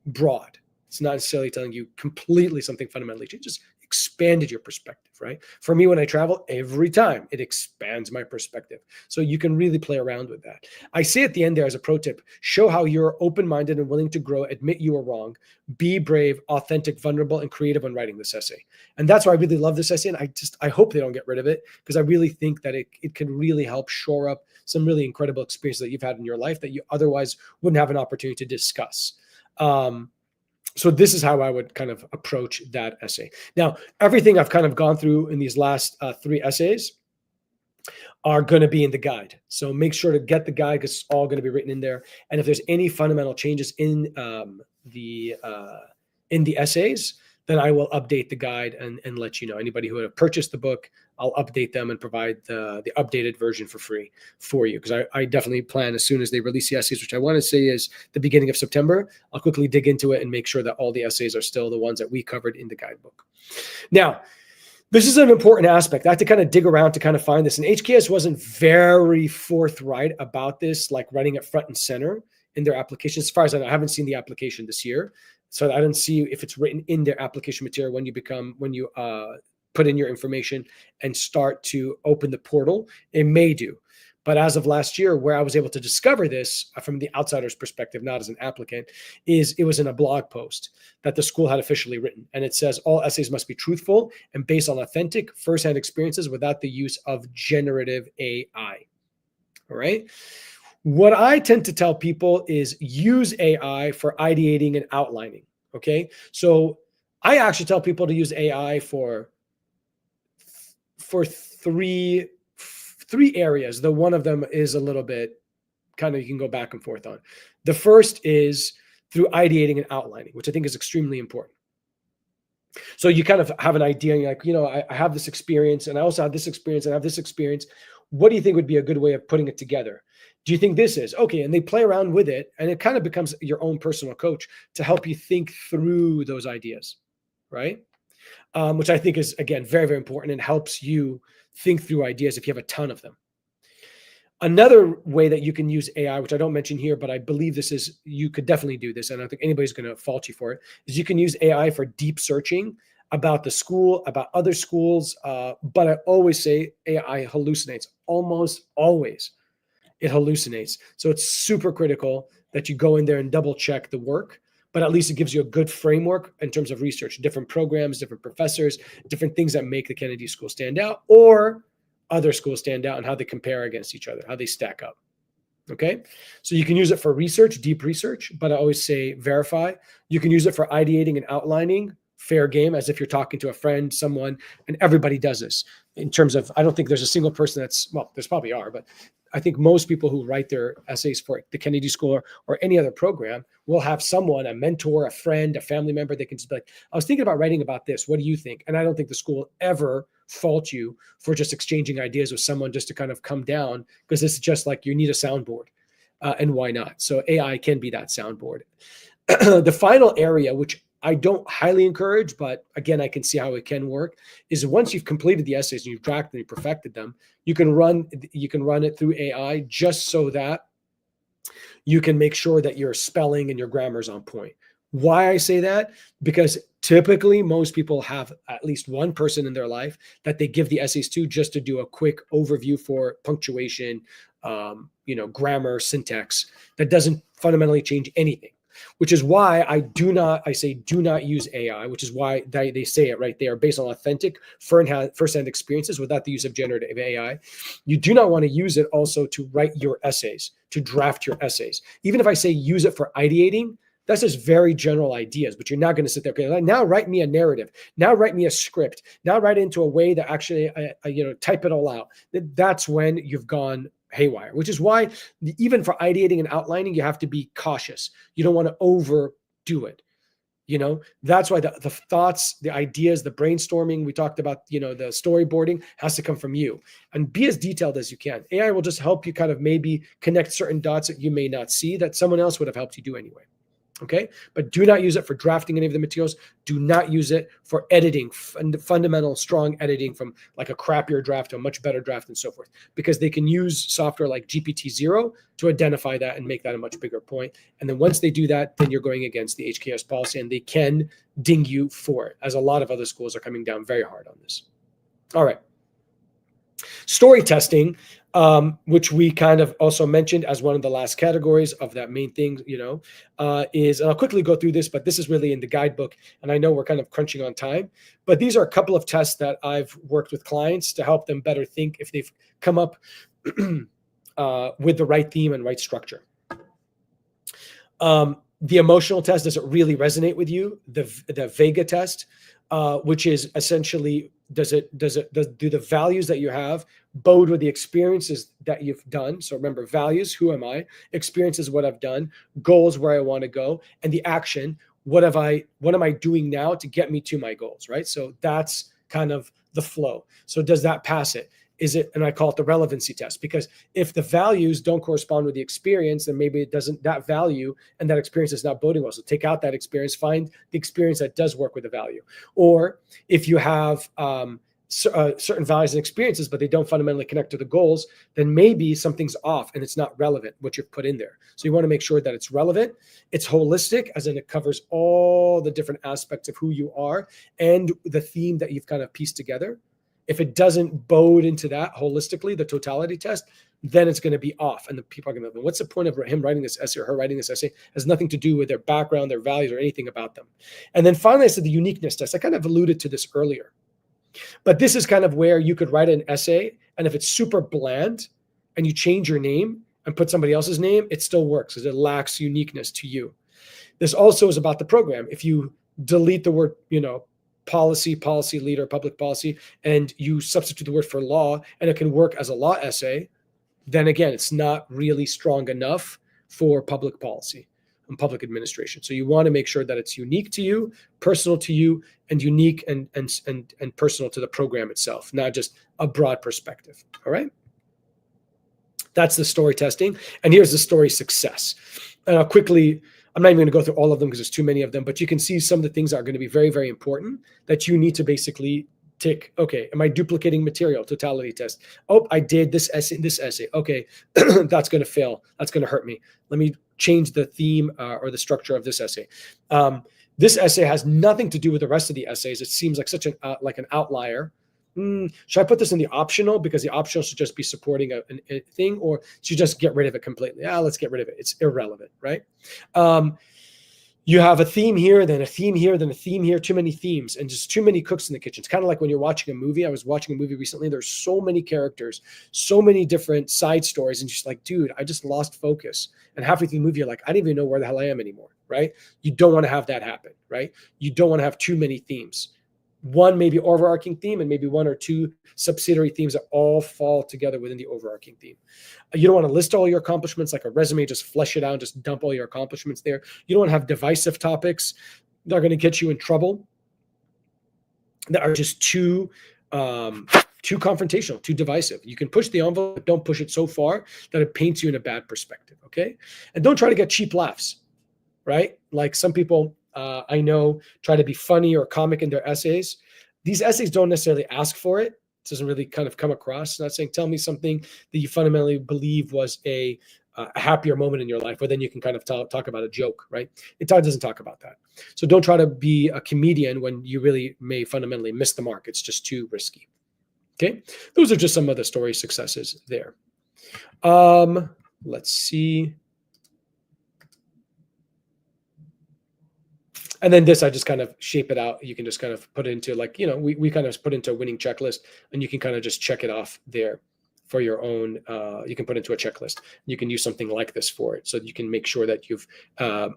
[SPEAKER 1] broad. It's not necessarily telling you completely something fundamentally changes. Expanded your perspective, right? For me, when I travel, every time it expands my perspective. So you can really play around with that. I say at the end there as a pro tip, show how you're open-minded and willing to grow, admit you are wrong, be brave, authentic, vulnerable, and creative when writing this essay. And that's why I really love this essay. And I hope they don't get rid of it, because I really think that it can really help shore up some really incredible experiences that you've had in your life that you otherwise wouldn't have an opportunity to discuss. So this is how I would kind of approach that essay. Now, everything I've kind of gone through in these last 3 essays are going to be in the guide. So make sure to get the guide, because it's all going to be written in there. And if there's any fundamental changes in the essays, then I will update the guide and let you know. Anybody who have purchased the book, I'll update them and provide the updated version for free for you. Because I definitely plan, as soon as they release the essays, which I want to say is the beginning of September, I'll quickly dig into it and make sure that all the essays are still the ones that we covered in the guidebook. Now, this is an important aspect. I had to kind of dig around to kind of find this. And HKS wasn't very forthright about this, like running it front and center in their application. As far as I know, I haven't seen the application this year. So I don't see if it's written in their application material when you put in your information and start to open the portal. It may do. But as of last year, where I was able to discover this from the outsider's perspective, not as an applicant, is it was in a blog post that the school had officially written. And it says all essays must be truthful and based on authentic firsthand experiences without the use of generative AI. All right. What I tend to tell people is use AI for ideating and outlining. Okay. So I actually tell people to use AI for three areas, though one of them is a little bit kind of you can go back and forth on. The first is through ideating and outlining, which I think is extremely important. So you kind of have an idea, and you're like, I have this experience, and I also have this experience, and I have this experience. What do you think would be a good way of putting it together? Do you think this is okay? And they play around with it, and it kind of becomes your own personal coach to help you think through those ideas, right? Which I think is, again, very, very important, and helps you think through ideas if you have a ton of them. Another way that you can use AI, which I don't mention here, but I believe you could definitely do this, and I don't think anybody's going to fault you for it, is you can use AI for deep searching about the school, about other schools. But I always say AI hallucinates. Almost always it hallucinates. So it's super critical that you go in there and double check the work, but at least it gives you a good framework in terms of research, different programs, different professors, different things that make the Kennedy School stand out, or other schools stand out, and how they compare against each other, how they stack up. Okay. So you can use it for research, deep research, but I always say verify. You can use it for ideating and outlining, fair game, as if you're talking to a friend, someone, and everybody does this in terms of, I don't think there's a single person there's probably are, but I think most people who write their essays for the Kennedy School or any other program will have someone, a mentor, a friend, a family member. They can just be like, I was thinking about writing about this. What do you think? And I don't think the school will ever fault you for just exchanging ideas with someone just to kind of come down, because it's just like you need a soundboard. And why not? So AI can be that soundboard. The final area, which I don't highly encourage, but again, I can see how it can work, is once you've completed the essays and you've tracked and you perfected them, you can run it through AI just so that you can make sure that your spelling and your grammar is on point. Why I say that? Because typically most people have at least one person in their life that they give the essays to just to do a quick overview for punctuation, grammar, syntax. That doesn't fundamentally change anything. Which is why I say do not use AI, which is why they say it right there, based on authentic first-hand experiences without the use of generative AI. You do not want to use it also to write your essays, to draft your essays. Even if I say use it for ideating, that's just very general ideas, but you're not going to sit there, okay, now write me a narrative, now write me a script, now write it into a way that actually, type it all out. That's when you've gone haywire, which is why even for ideating and outlining, you have to be cautious. You don't want to overdo it. That's why the thoughts, the ideas, the brainstorming we talked about, the storyboarding has to come from you, and be as detailed as you can. AI will just help you kind of maybe connect certain dots that you may not see that someone else would have helped you do anyway. Okay. But do not use it for drafting any of the materials. Do not use it for editing, fundamental, strong editing from like a crappier draft to a much better draft and so forth, because they can use software like GPT-0 to identify that and make that a much bigger point. And then once they do that, then you're going against the HKS policy, and they can ding you for it, as a lot of other schools are coming down very hard on this. All right. Story testing, which we kind of also mentioned as one of the last categories of that main thing, is, and I'll quickly go through this, but this is really in the guidebook, and I know we're kind of crunching on time, but these are a couple of tests that I've worked with clients to help them better think if they've come up with the right theme and right structure. The emotional test, does it really resonate with you? The Vega test, which is essentially, do the values that you have bode with the experiences that you've done? So remember, values, who am I? Experiences, what I've done. Goals, where I want to go. And the action, what am I doing now to get me to my goals, right? So that's kind of the flow. So does that pass it? Is it, and I call it the relevancy test, because if the values don't correspond with the experience, then maybe it doesn't, that value and that experience is not boding well. So take out that experience, find the experience that does work with the value. Or if you have certain values and experiences, but they don't fundamentally connect to the goals, then maybe something's off and it's not relevant, what you've put in there. So you want to make sure that it's relevant, it's holistic, as in it covers all the different aspects of who you are and the theme that you've kind of pieced together. If it doesn't bode into that holistically, the totality test, then it's going to be off. And the people are going to go, what's the point of him writing this essay or her writing this essay? It has nothing to do with their background, their values, or anything about them. And then finally, I said the uniqueness test. I kind of alluded to this earlier. But this is kind of where you could write an essay, and if it's super bland and you change your name and put somebody else's name, it still works because it lacks uniqueness to you. This also is about the program. If you delete the word, policy leader, public policy, and you substitute the word for law, and it can work as a law essay, then again, it's not really strong enough for public policy and public administration. So you want to make sure that it's unique to you, personal to you, and unique and personal to the program itself, not just a broad perspective. All right. That's the story testing. And here's the story success. And I'll quickly, I'm not even going to go through all of them because there's too many of them, but you can see some of the things that are going to be very, very important that you need to basically tick. Okay, am I duplicating material? Totality test. Oh, I did this essay. Okay, that's going to fail. That's going to hurt me. Let me change the theme or the structure of this essay. This essay has nothing to do with the rest of the essays. It seems like such an outlier. Should I put this in the optional because the optional should just be supporting a thing, or should you just get rid of it completely? Let's get rid of it. It's irrelevant, right? You have a theme here, then a theme here, then a theme here, too many themes and just too many cooks in the kitchen. It's kind of like when you're watching a movie. I was watching a movie recently. There's so many characters, so many different side stories. And just like, dude, I just lost focus. And halfway through the movie, you're like, I don't even know where the hell I am anymore, right? You don't want to have that happen, right? You don't want to have too many themes. One maybe overarching theme and maybe one or two subsidiary themes that all fall together within the overarching theme. You don't want to list all your accomplishments like a resume, just flesh it out, just dump all your accomplishments there. You don't want to have divisive topics that are going to get you in trouble, that are just too confrontational, too divisive. You can push the envelope, but don't push it so far that it paints you in a bad perspective, okay? And don't try to get cheap laughs, right? Like some people I know try to be funny or comic in their essays. These essays don't necessarily ask for it. It doesn't really kind of come across. It's not saying, tell me something that you fundamentally believe was a happier moment in your life, or then you can kind of talk about a joke, right? It doesn't talk about that. So don't try to be a comedian when you really may fundamentally miss the mark. It's just too risky. Okay. Those are just some of the story successes there. Let's see. And then this, I just kind of shape it out. You can just kind of put it into like, we kind of put into a winning checklist, and you can kind of just check it off there for your own. You can put into a checklist. You can use something like this for it. So you can make sure that you've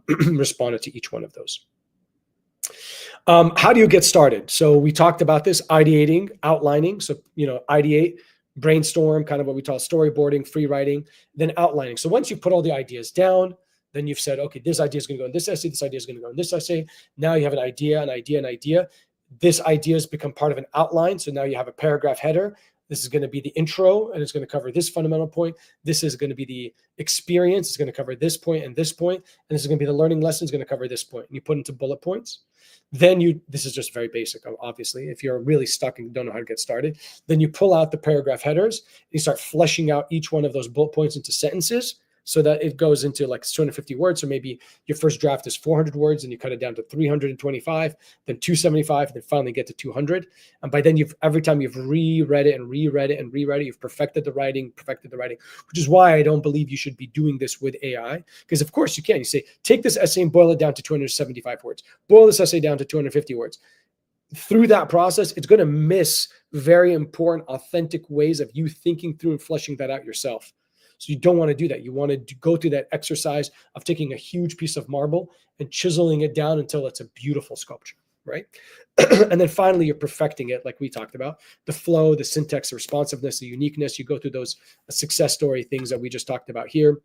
[SPEAKER 1] responded to each one of those. How do you get started? So we talked about this, ideating, outlining. So, ideate, brainstorm, kind of what we call storyboarding, free writing, then outlining. So once you put all the ideas down, then you've said, okay, this idea is going to go in this essay. This idea is going to go in this essay. Now you have an idea. This idea has become part of an outline. So now you have a paragraph header. This is going to be the intro, and it's going to cover this fundamental point. This is going to be the experience. It's going to cover this point and this point. And this is going to be the learning lesson. It's going to cover this point. And you put into bullet points. Then this is just very basic, obviously. If you're really stuck and don't know how to get started, then you pull out the paragraph headers. And you start fleshing out each one of those bullet points into sentences, so that it goes into like 250 words. So maybe your first draft is 400 words and you cut it down to 325, then 275, and then finally get to 200. And by then every time you've reread it, you've perfected the writing, which is why I don't believe you should be doing this with AI. Because of course you can. You say, take this essay and boil it down to 275 words. Boil this essay down to 250 words. Through that process, it's going to miss very important, authentic ways of you thinking through and fleshing that out yourself. So you don't want to do that. You want to go through that exercise of taking a huge piece of marble and chiseling it down until it's a beautiful sculpture, right? And then finally, you're perfecting it, like we talked about, the flow, the syntax, the responsiveness, the uniqueness. You go through those success story things that we just talked about here.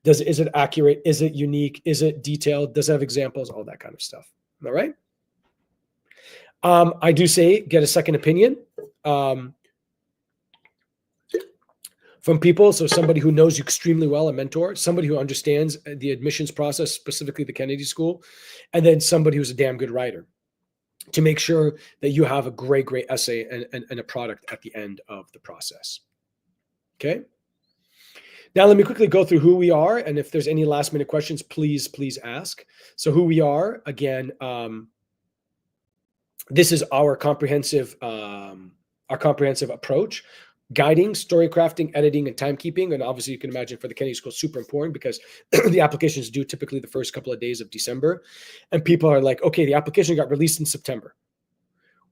[SPEAKER 1] Is it accurate? Is it unique? Is it detailed? Does it have examples? All that kind of stuff. All right. I do say get a second opinion. From people, so somebody who knows you extremely well, a mentor, somebody who understands the admissions process, specifically the Kennedy School, and then somebody who's a damn good writer, to make sure that you have a great essay and a product at the end of the process. Okay? Now, let me quickly go through who we are, and if there's any last minute questions, please ask. So who we are, again, this is our comprehensive approach. Guiding, story crafting, editing, and timekeeping. And obviously you can imagine for the Kennedy School, super important because the applications due typically the first couple of days of December. And people are like, okay, the application got released in September.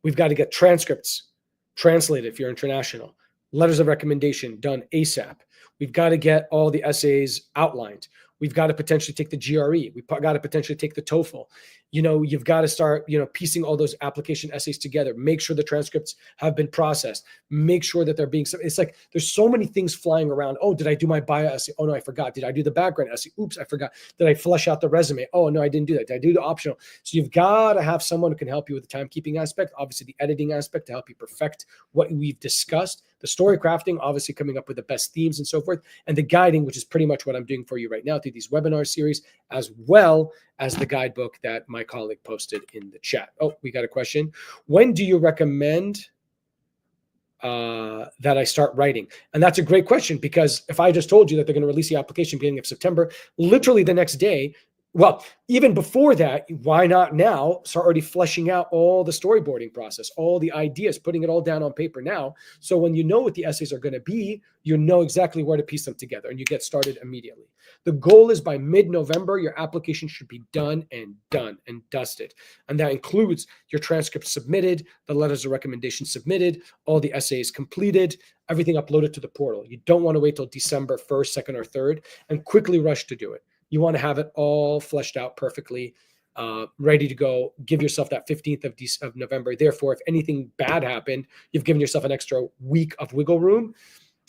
[SPEAKER 1] We've got to get transcripts translated if you're international. Letters of recommendation done ASAP. We've got to get all the essays outlined. We've got to potentially take the GRE. We've got to potentially take the TOEFL. you've got to start, piecing all those application essays together. Make sure the transcripts have been processed. Make sure that they're being, it's like, there's so many things flying around. Oh, did I do my bio essay? Oh no, I forgot. Did I do the background essay? Oops, I forgot. Did I flesh out the resume? Oh no, I didn't do that. Did I do the optional? So you've got to have someone who can help you with the timekeeping aspect, obviously the editing aspect to help you perfect what we've discussed, the story crafting, obviously coming up with the best themes and so forth, and the guiding, which is pretty much what I'm doing for you right now through these webinar series, as well as the guidebook that my colleague posted in the chat. Oh, we got a question. When do you recommend that I start writing? And that's a great question, because if I just told you that they're going to release the application beginning of September, literally the next day, well, even before that, why not now start already fleshing out all the storyboarding process, all the ideas, putting it all down on paper now. So when you know what the essays are going to be, you know exactly where to piece them together and you get started immediately. The goal is by mid-November, your application should be done and dusted. And that includes your transcript submitted, the letters of recommendation submitted, all the essays completed, everything uploaded to the portal. You don't want to wait till December 1st, 2nd, or 3rd and quickly rush to do it. You want to have it all fleshed out perfectly, ready to go. Give yourself that 15th of November. Therefore, if anything bad happened, you've given yourself an extra week of wiggle room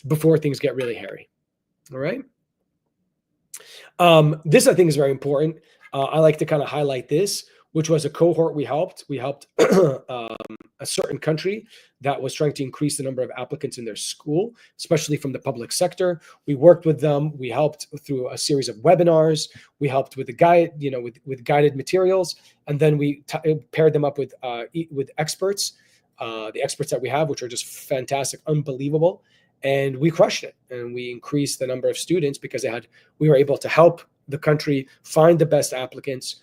[SPEAKER 1] before things get really hairy. All right. This, I think, is very important. I like to kind of highlight this, which was a cohort we helped. We helped a certain country that was trying to increase the number of applicants in their school, especially from the public sector. We worked with them. We helped through a series of webinars. We helped with the guide, with guided materials, and then we paired them up with experts, the experts that we have, which are just fantastic, unbelievable. And we crushed it, and we increased the number of students because we were able to help the country find the best applicants,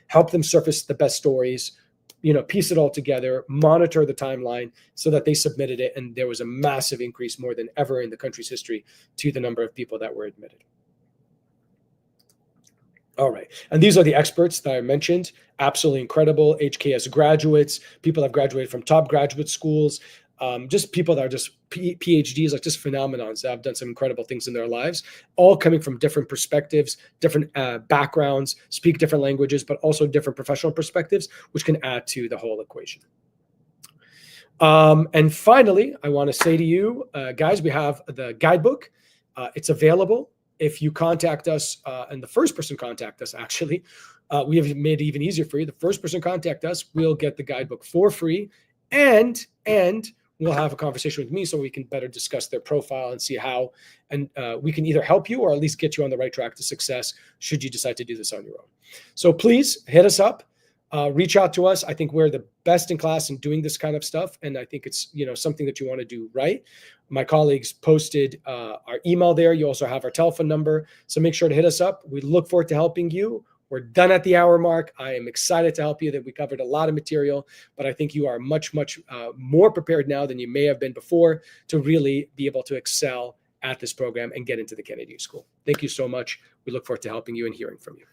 [SPEAKER 1] help them surface the best stories, piece it all together, monitor the timeline so that they submitted it. And there was a massive increase, more than ever in the country's history, to the number of people that were admitted. All right. And these are the experts that I mentioned. Absolutely incredible. HKS graduates, people that have graduated from top graduate schools, just people that are just PhDs, like just phenomenons that have done some incredible things in their lives, all coming from different perspectives, different backgrounds, speak different languages, but also different professional perspectives, which can add to the whole equation. And finally, I want to say to you, guys, we have the guidebook. It's available. If you contact us, and the first person contact us, actually, we have made it even easier for you. The first person contact us, we'll get the guidebook for free, and we'll have a conversation with me so we can better discuss their profile and see how, and we can either help you or at least get you on the right track to success should you decide to do this on your own. So please hit us up, reach out to us. I think we're the best in class in doing this kind of stuff, and I think it's something that you want to do right. My colleagues posted our email there. You also have our telephone number, so make sure to hit us up. We look forward to helping you. We're done at the hour mark. I am excited to help you. That we covered a lot of material, but I think you are much more prepared now than you may have been before to really be able to excel at this program and get into the Kennedy School. Thank you so much. We look forward to helping you and hearing from you.